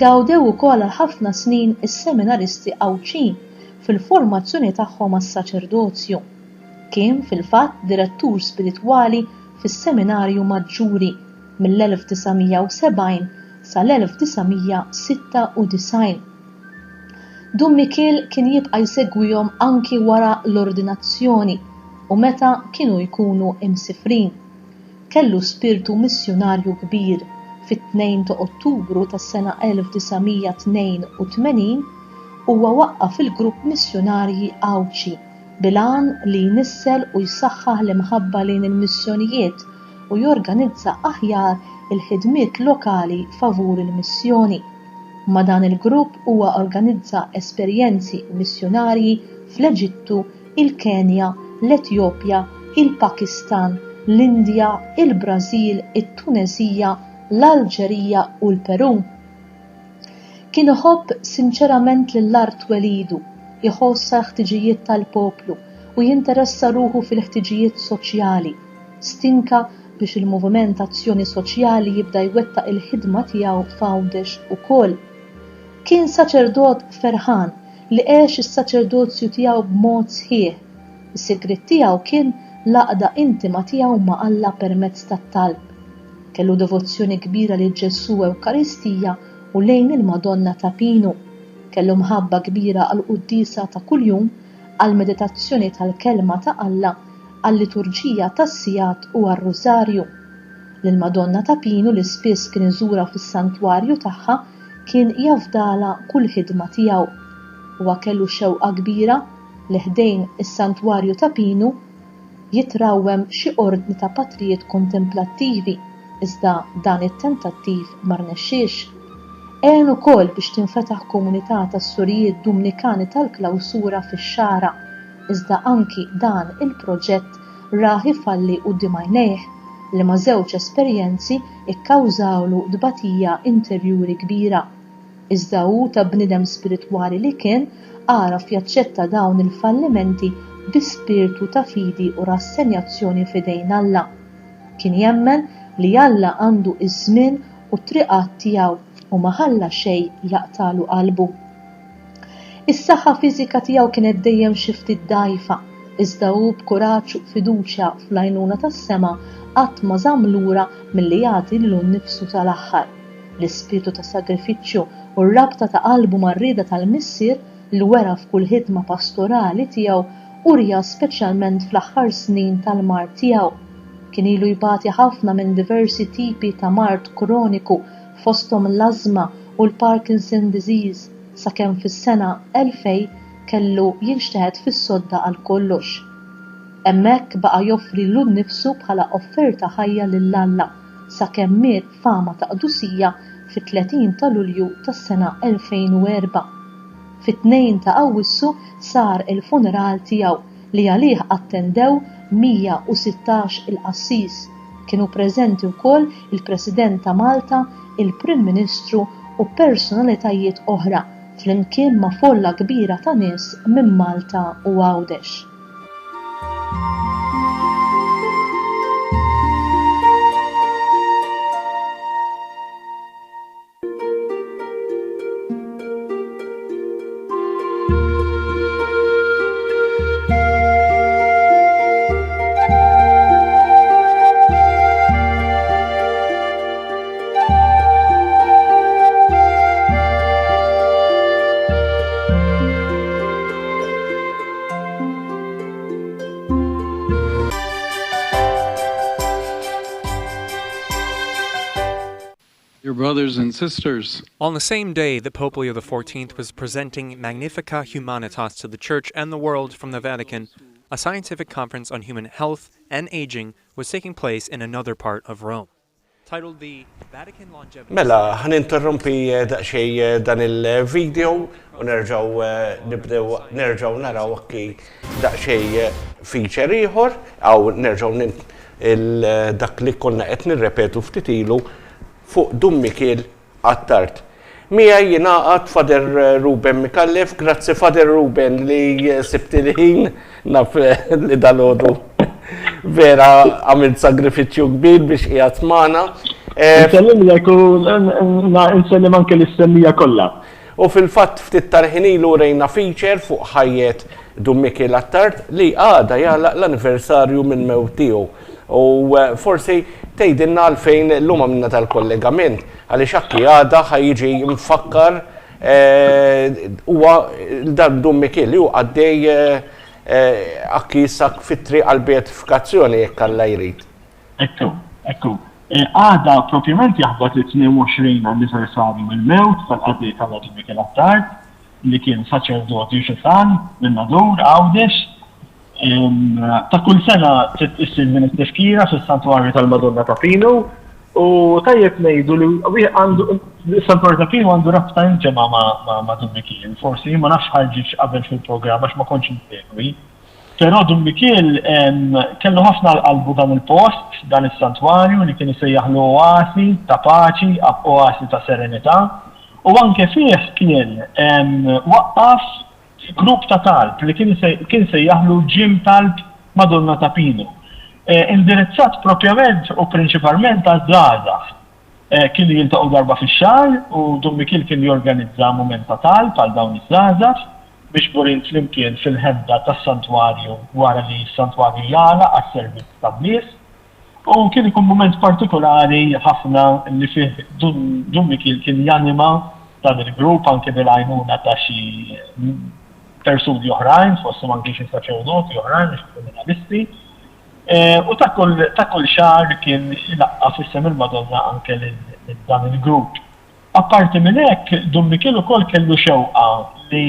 gawdew ukoll għal ħafna snin is-seminaristi Awċin fil-formazzjoni tagħhom għas-saċerdozju. Kien fil-fatt direttur spiritwali fis-seminarju Maġġuri mill-1970 sal-1996. Dun Mikiel kien jibqa' jsegwihom anki wara l-ordinazzjoni u meta kienu jkunu imsifrin. Kellu spiritu missjonarju kbir fit-2 ta' Ottubru tas-sena 1982 huwa waqqaf il-grupp missjonarji Awċi bilan li jnissel u jsaħħaħ l-imħabba lejn il-missjonijiet u jorganizza aħjar il-ħidmiet lokali favur il-missjoni. Ma dan il-grupp huwa organizza esperjenzi missjonarji fl-Eġittu, il-Kenja, l-Etjopja, il-Pakistan, l-Indja, il-Brażil, it-Tunesija, l-Alġerija u l-Peru. Kien iħobb sinċerament lill-art welidu, jħossa ħtiġijiet tal-poplu u jinteressa ruħu fil-ħtiġijiet soċjali. Stinka biex il-moviment azzjoni soċjali jibda jwettaq il-ħidma tiegħu f'Għawdex ukoll. Kien saċerdot ferħan li għex is-saċerdozju tiegħu b'mod sħiħ. Is-sigriet tiegħu kien l-għaqda intima tiegħu ma' Alla permezz tat-talb. Kellu devozzjoni kbira lil Ġesù Ewkaristija u lejn il-Madonna ta' Pinu. Kellu mħabba kbira għall-qudiesa ta' kuljum, għall-meditazzjoni tal-kelma ta' Alla, għall-liturġija tas-sigħat u għar-Rużarju. Lill-Madonna ta' Pinu li spiss kien iżura fis-santwarju tagħha kien jafdala kull ħidma tiegħu. Huwa kellu xewqa kbira li ħdejn is-santwarju ta' Pinu jitrawwem xi ordni ta' patrijiet kontemplattivi, iżda dan it-tentattiv ma rnexxiex. Għen ukoll biex tinfetaħ komunità tas-Surijiet Dumnikani tal-Klawsura fix-Xara, iżda anki dan il-proġett rah ifalli quddiem għajnejh li ma' żewġ esperjenzi ikkawżawlu dbatija interjuri kbira. Iżda hu ta' bniedem spiritwali li kien għaraf jaċċetta dawn il-fallimenti bi spiritu ta' fidi u rassenjazzjoni f'idejn Alla. Kien jemmen li Alla għandu iż-żmien u triqat tiegħu u ma ħalla xejn jaqtalu qalbu. Is-saħħa fiżika tiegħu kienet dejjem xi ftit dgħajfa, iżda hu b'kuraġġ u fiduċja fl-għajnuna tas-sema qatt ma żamm lura milli jagħti lilu nnifsu tal-aħħar. L-ispirtu ta' sagrifiċċju u r-rabta ta' qalbu mar-rieda tal-missier li wera f'kull ħidma pastorali tiegħu urja speċjalment fl-aħħar snin tal-mart tiegħu. Kien ilu jbati ħafna minn diversi tipi ta' mart kroniku fosthom l-ażma u l-Parkinson disease sakemm fis-sena 2000 kellu jinxteħed fis-sodda għal kollox. Hemmhekk baqa' joffri lilu nnifsu bħala offerta ħajja lil Alla sakemm miet fama ta' qdusija fit-30 ta' Lulju tas-sena 2004. Fit-2 ta' Awwissu sar il-funeral tiegħu li għalih attendew 116 il-qassis. Kienu preżenti wkoll il-President ta' Malta, il-Prim Ministru u personalitajiet oħra flimkien ma' folla kbira ta' nies minn Malta u Għawdex. brothers and sisters. On the same day that Pope Leo XIV was presenting Magnificat Humanitas to the Church and the world from the Vatican, a scientific conference on human health and aging was taking place in another part of Rome. Titled the Vatican Longevity... Mela, ħaninterrompi daqsxejn dan il-video u nerġgħu naraw anki daqsxejn feature ieħor aw nerġgħu dak li konna qed nirrepetu ftit ilu fuq Dun Michiel Attard. Mija jingħaqad Father Ruben Mikallef, grazzi Father Ruben li sibti ħin naf li dalgħodu vera għamilt sagrifiċċju kbir biex qiegħed magħna. Nsellim lek u nsellim anke l-istennija kollha. U fil-fatt ftit tarħin ilu rejna feature fuq ħajjet Dun Michiel Attard li għada jagħlaq l-anniversarju minn mewt tiegħu. U forsi tgħidilna għalfejn l-lum għamilna tal-kollegament għaliex akki għada ħajjiġi mfakkar huwa dan Dun Michiel li hu għaddej akki sak fit-triq għall-beatifikazzjoni jekk Alla jrid. Ekku. Għada propjament jaħbad l-22 anniversarju mill-mewt tal-qaddi ta' Dun Michiel Attard li kien saċerdot diċesan minn Nadur Għawdex. Ta' kull sena issir minn it-tifkira fis-Santwarju tal-Madonna ta' Pino u tajjeb ngħidu li s-Santwarju ta' Pino għandu rabta intima ma' Dun Michiel. Forsi ma nafx ħarġitx qabel fil-programm għax ma kontx insegwi. Però Dun Michiel kellu ħafna qalbu dan il-post, dan is-santwarju li kien isejjaħlu oasi ta' paċi, oasi ta' serenità, u anke fih kien waqqaf grupp ta' talb li kien sejjaħlu Ġim Talb Madonna ta' Pino. Indirizzat propjament u prinċipalment għaż-żgħażagħ. Kienu jiltaqgħu darba fix-xahar u Dun Michiel kien jorganizza mument ta' talb għal dawn iż-żgħażagħ biex burin flimkien fil-ħedda tas-santwarju wara li s-santwarju jagħlaq għas-servizz tan-nies. U kien ikun mument partikolari ħafna li fih Dun Michiel kien janima dan il-grupp anke bil-għajnuna ta' xi persuni oħrajn, fosthom anke xi saċerdoti oħrajn, xi kriminalisti. U ta' kull xahar kien ilaqqaf fis-sem il-Madonna anke dan il-grupp. Apparti minn hekk, Dun Michiel ukoll kellu xewqa li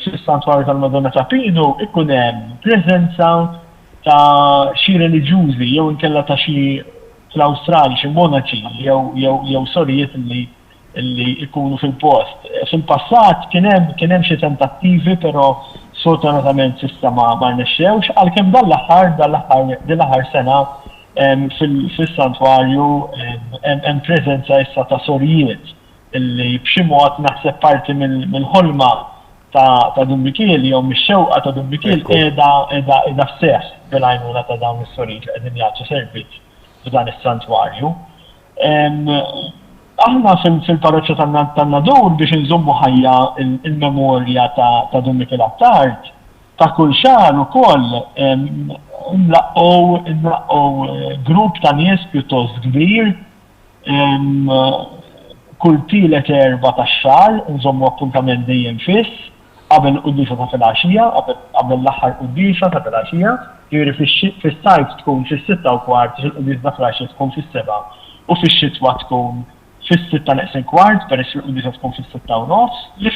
fis-Santwarju tal-Madonna ta' Pino ikun hemm preżenza ta' xi reliġjużi jew inkella ta' xi fl-Awstralja xi monaċi jew sorijiet li ikunu fil-post. Fil-passat kien hemm xi tentattivi però sfortunatament s'issa ma rnexxewx għalkemm din l-aħħar sena fis-Santwarju hemm preżenza issa ta' sorijiet illi b'xi mod naħseb parti mill-ħolma ta' Dun Michiel jew mix-xewqa ta' Dun Michiel qiegħda f'seħħ bil-għajnuna ta' dawn is-sorijiet li qegħdin jagħtu servizz f'dan is-santwarju. Aħna fil-parroċċja tan-Nadur biex inżommu ħajja il-memorja ta' Dun Michiel Attard ta' kull xahar ukoll nlaqqgħu grupp ta' nies pjuttost kbir kull tielet erba' tax-xahar nżommu appuntament dejjem fiss qabel qudiesa ta' filgħaxija, qabel l-aħħar qudiesa ta' filgħaxija, jiġri fis-sajf tkun fis-6:15, fil-qudiesa ta' filgħaxija tkun fis-7 u fix-xitwa tkun fis-6:15 peress li l-qudiesa tkun fis-6:30 li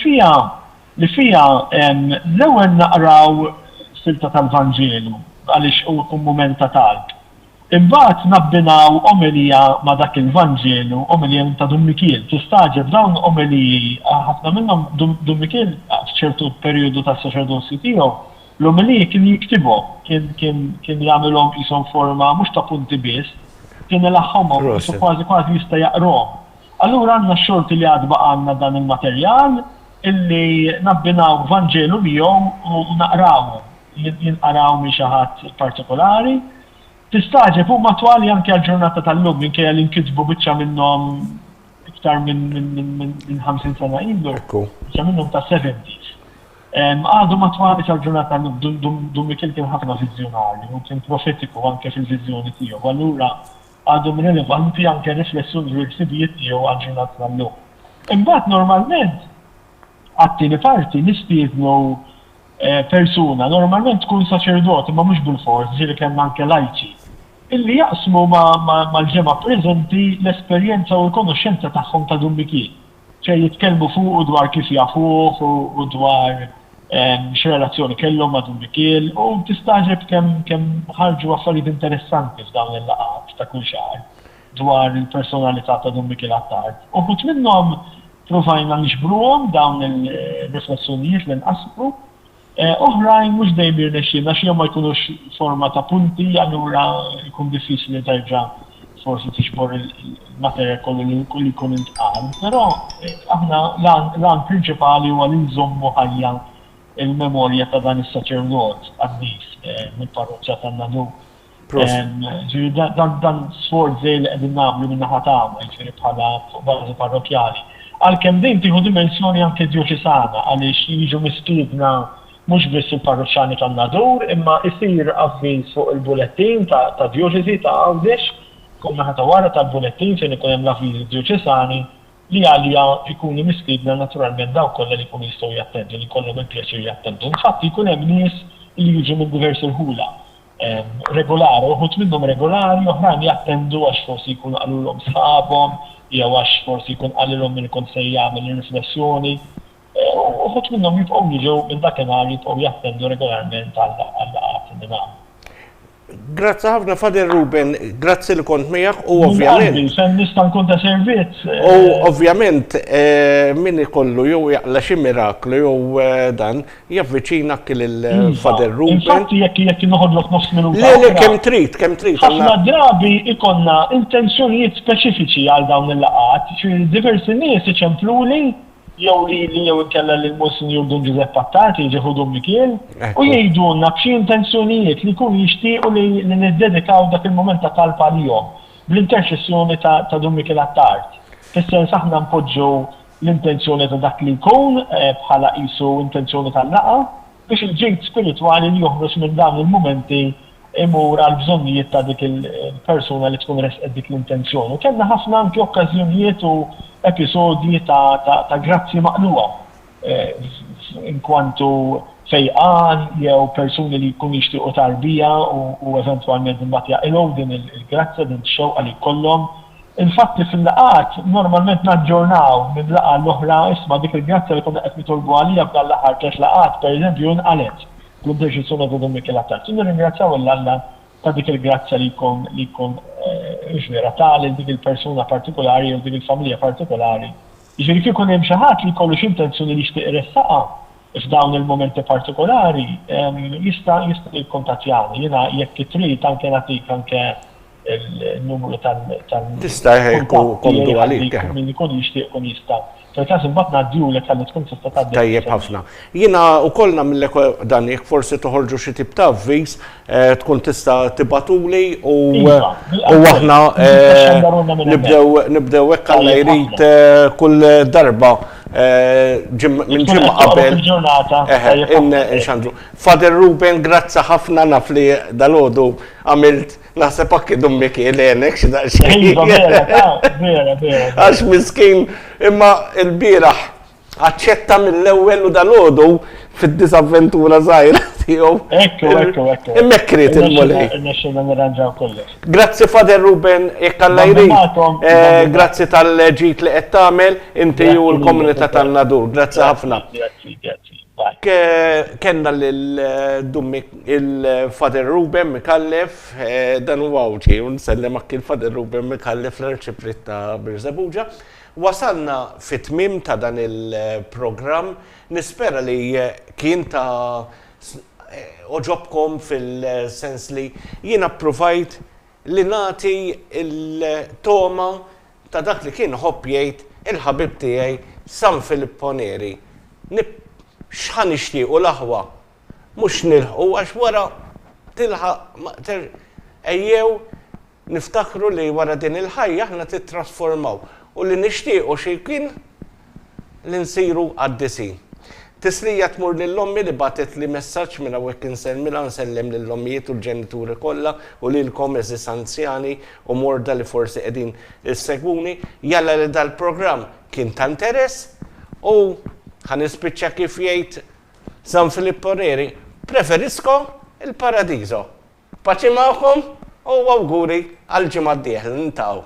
fiha l-ewwel naqraw silta tal-Vanġelu għaliex hu mument ta' talb. Imbagħad nabbinaw omelija ma' dak il-Vanġelu, omelija ta' Dun Michiel. Tistaġeb dawn omeliji ħafna minnhom Dun Michiel f'ċertu perjodu tas-saċerdozju tiegħu l-omeliji kien jiktibhom, kien jagħmilhom qishom forma mhux ta' punti biss, kien ilaħħomhom kważi jista' jaqrahom. Allura għandna x-xorti li għad baqalna dan il-materjal illi nabbinaw Vanġelu miegħu u naqrawhom. Jinqaraw minn xi ħadd partikolari. Tistaġeb huma twali anke għall-ġurnata tal-lum minkejja li nkitbu biċċa minnhom iktar minn 50 sena ilu, biċċa minnhom ta' 70s. Għadu matwali tal-ġurnata tal-lum Dun Michiel kien ħafna viżjonarju u kien profetiku anke fil-viżjoni tiegħu. Allura għadu rilevanti anke riflessjoni fil-ħsibijiet tiegħu għall-ġurnata tal-lum. Imbagħad normalment għat-tieni parti nistiednu persuna, normalment tkun saċerdoti ma mhux bil-fors, ġieli kemm anke lajċi. illi jaqsmu mal-ġemma preżenti l-esperjenza u l-konoxxenza tagħhom ta' Dun Mikiel. ċej jitkellmu fuq dwar kif jafuh u dwar x'relazzjoni kellhom ma' Dun Mikiel u tistaġeb kemm ħarġu affarijiet interessanti f'dawn il-laqgħat ta' kull xahar dwar il-personalità ta' Dun Mikiel Attard. Uħud minnhom provajna nixbruhom dawn il-riflessjonijiet li nqasmu, oħrajn mhux dejjem jirnexxielna xi ma jkunux forma ta' punti, allura jkun diffiċli terġa' forsi tixbor il-materjal kollu li jkun intqal. Però aħna l-għan prinċipali huwa li nżommu ħajja il-memorja ta' dan is-saċerdot għaddis mill-parroċċja tan-Nadur. Dan sforz li qegħdin nagħmlu minn naħa tagħna, jiġifieri bħala bażi parrokjali. Għalkemm din tieħu dimensjoni anke djoċesana għaliex jiġu mistiedna mhux biss il-parroċċjani tan-Nadur, imma jsir avviż fuq il-bulettin ta' djoċesi ta' Għawdex, konna ħata wara tal-bulettin fejn ikun hemm l-avviżi djoċesani li għalija jkunu mistiedna naturalment dawk kollha li jkunu jistgħu jattendu, li jkollhom il-pjaċir jattendu. Infatti jkun hemm nies li jiġu minn diversi irħula regolari, uħud minnhom regolari, oħrajn jattendu għax forsi jkunu qalulhom sħabhom, jew għax forsi jkun qalilhom min ikun se jagħmel riflessjoni. Uħud minnhom jibqgħu jiġu minn dakinhar jibqgħu jattendu regolarment għall-laqgħat li nagħmlu. Grazzi ħafna Fader Ruben, grazzi li kont miegħek u ovvjament. Fejn nista' nkun ta' servizz. U ovvjament min ikollu jew jaqla xi miraklu jew dan javviċinak lil Fader Ruben. Infatti jekk noħodlok nofs minuta. Le kemm trid. Ħafna drabi ikonna intenzjonijiet speċifiċi għal dawn il-laqgħat, diversi nies iċempluli jew li jew inkella lil Monsignor Don Giuseppe Attard jiġu Dun Mikiel u jgħidulna b'xi intenzjonijiet li jkunu jixtiequ li niddedikaw dak il-mument ta' talba għalihom bl-interċessjoni ta' Dun Mikiel Attard. Fis-sens aħna npoġġu l-intenzjoni ta' dak li jkun bħala qisu intenzjoni tal-laqgħa biex il-ġejt spiritwali li joħroġ minn dawn il-mumenti imur għal bżonnijiet ta' dik il-persuna li tkun resqed dik l-intenzjoni. Kellna ħafna anke okkażjonijiet u episodji ta' grazzi maqluwa inkwantu fejqan jew persuni li jkunu jixtiequ tarbija u eventwalment imbagħad jaqilgħu din il-grazza din ix-xewqa li jkollhom. Infatti fil-laqgħat normalment naġġornaw minn laqgħa l-oħra isma' dik il-grazza li konna qed nitolbu għalija f'dan l-aħħar tliet laqgħat pereżempju inqalet bl-interċessjoni ta' Dun Mikiel Attard. Nirringrazzjaw l-Alla ta' dik il-grazza li jkun ġvera tali dik il-persuna partikolari u dik il-familja partikolari. Jiġifieri kif ikun hemm xi ħadd li jkollu x'intenzjoni li jixtieq iressaqha f'dawn il-momenti partikolari, jista' jikkontattjani. Jiena jekk trid anke nagħtik anke il-numru tal- Tista' jkunu għalik. Min ikun jixtieq ikun jista'. Fil-każ imbagħad ngħaddulek ħalli tkun tista' tgħaddi. Tajjeb ħafna. Jiena wkoll nagħmellek dan jekk forsi toħorġu xi tip ta' avviż tkun tista' tibatuli u aħna nibdew hekk alla jrid kull darba minn ġimgħa qabel. Inxandru. Fader Ruben, grazzi ħafna naf li dalgħodu għamilt naħseb anke Dun Mikiel għenek xi għax miskin imma l-bieraħ aċċetta mill-ewwel u dalgħodu fid-disavventura żgħira tiegħu. Ekku. Hemmhekk ried il-mulej. Grazzi Fader Ruben, jekk Alla jrid. Grazzi tal-ġid li qed tagħmel inti u l-komunità tan-Nadur. Grazzi ħafna. Kenna il-Fader Ruben Mikallef dan huwa awġi u nsellemak il-Fader Ruben Mikallef l-Arċipriet ta' Birżebbuġa. Wasalna fit-tmiem ta' dan il-programm, nispera li kien ta' oġobkom fil-sens li jiena approvajt li nagħti il-toma ta' dak li kien ħobb jgħid il-ħabib tiegħi San Filippo Neri. X'ħan nixtiequ l-aħwa mhux nilħqu għax wara tilħaq ejjew niftakru li wara din il-ħajja aħna titrasformaw u li nixtiequ xi kien li nsiru qaddisin. Tislija tmur lill-ommi li bagħtet li messaġġ minn hawnhekk insellmilha nsellem lill-ommijiet u l-ġenituri kollha u lilkom eżis anzjani u morda li forsi qegħdin issegwuni jalla li dal-programm kien ta' interess u ħanispiċċa kif jgħid San Filippo Neri, preferisco il-paradiso. Paċi magħhom u awguri għal ġimgħa d-dieħla nintaw.